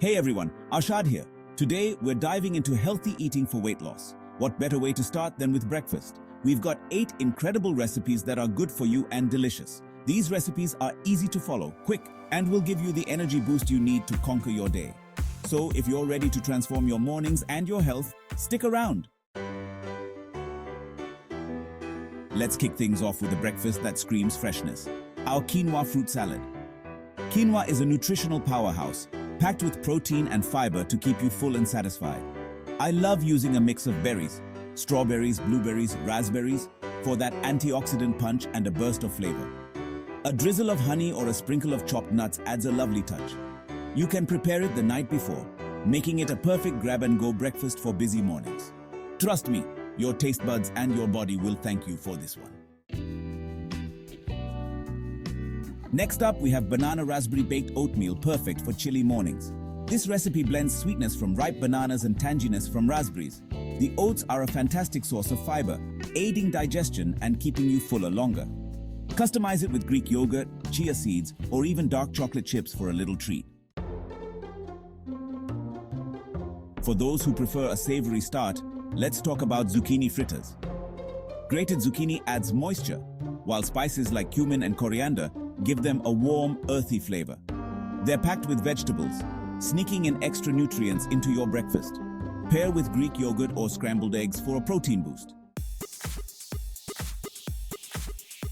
Hey everyone, Arshad here. Today we're diving into healthy eating for weight loss. What better way to start than with breakfast? We've got 8 incredible recipes that are good for you and delicious. These recipes are easy to follow, quick, and will give you the energy boost you need to conquer your day. So if you're ready to transform your mornings and your health, stick around. Let's kick things off with a breakfast that screams freshness. Our quinoa fruit salad. Quinoa is a nutritional powerhouse, packed with protein and fiber to keep you full and satisfied. I love using a mix of berries, strawberries, blueberries, raspberries, for that antioxidant punch and a burst of flavor. A drizzle of honey or a sprinkle of chopped nuts adds a lovely touch. You can prepare it the night before, making it a perfect grab-and-go breakfast for busy mornings. Trust me, your taste buds and your body will thank you for this one. Next up, we have banana raspberry baked oatmeal, perfect for chilly mornings. This recipe blends sweetness from ripe bananas and tanginess from raspberries. The oats are a fantastic source of fiber, aiding digestion and keeping you fuller longer. Customize it with Greek yogurt, chia seeds, or even dark chocolate chips for a little treat. For those who prefer a savory start, let's talk about zucchini fritters. Grated zucchini adds moisture, while spices like cumin and coriander give them a warm, earthy flavor. They're packed with vegetables, sneaking in extra nutrients into your breakfast. Pair with Greek yogurt or scrambled eggs for a protein boost.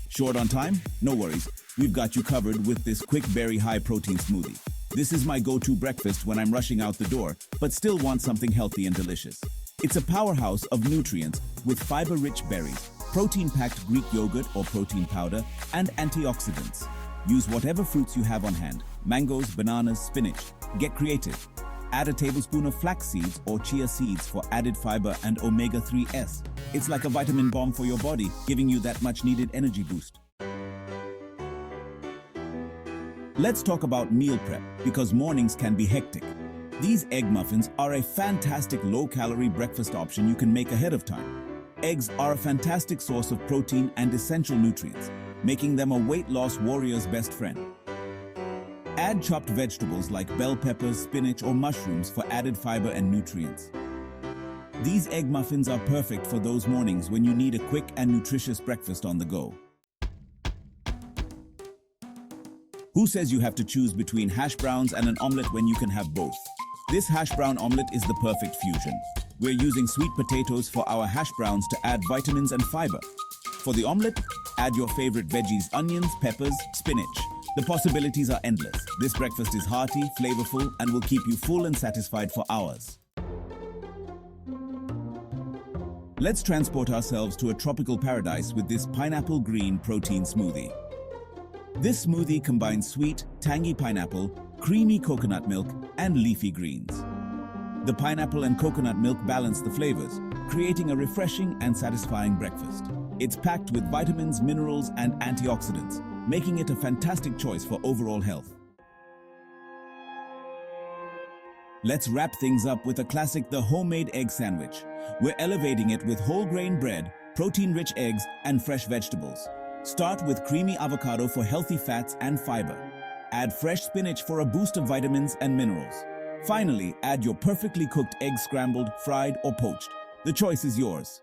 Short on time? No worries. We've got you covered with this quick berry high-protein smoothie. This is my go-to breakfast when I'm rushing out the door, but still want something healthy and delicious. It's a powerhouse of nutrients with fiber-rich berries, protein-packed Greek yogurt or protein powder, and antioxidants. Use whatever fruits you have on hand: mangoes, bananas, spinach. Get creative. Add a tablespoon of flax seeds or chia seeds for added fiber and omega-3s. It's like a vitamin bomb for your body, giving you that much-needed energy boost. Let's talk about meal prep, because mornings can be hectic. These egg muffins are a fantastic low-calorie breakfast option you can make ahead of time. Eggs are a fantastic source of protein and essential nutrients, making them a weight loss warrior's best friend. Add chopped vegetables like bell peppers, spinach, or mushrooms for added fiber and nutrients. These egg muffins are perfect for those mornings when you need a quick and nutritious breakfast on the go. Who says you have to choose between hash browns and an omelette when you can have both? This hash brown omelette is the perfect fusion. We're using sweet potatoes for our hash browns to add vitamins and fiber. For the omelette, add your favorite veggies: onions, peppers, spinach. The possibilities are endless. This breakfast is hearty, flavorful, and will keep you full and satisfied for hours. Let's transport ourselves to a tropical paradise with this pineapple green protein smoothie. This smoothie combines sweet, tangy pineapple, creamy coconut milk, and leafy greens. The pineapple and coconut milk balance the flavors, creating a refreshing and satisfying breakfast. It's packed with vitamins, minerals, and antioxidants, making it a fantastic choice for overall health. Let's wrap things up with a classic, the homemade egg sandwich. We're elevating it with whole grain bread, protein-rich eggs, and fresh vegetables. Start with creamy avocado for healthy fats and fiber. Add fresh spinach for a boost of vitamins and minerals. Finally, add your perfectly cooked eggs, scrambled, fried, or poached. The choice is yours.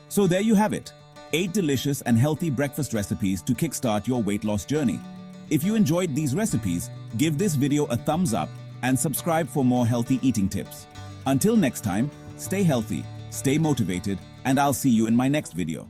So there you have it. 8 delicious and healthy breakfast recipes to kickstart your weight loss journey. If you enjoyed these recipes, give this video a thumbs up and subscribe for more healthy eating tips. Until next time, stay healthy, stay motivated, and I'll see you in my next video.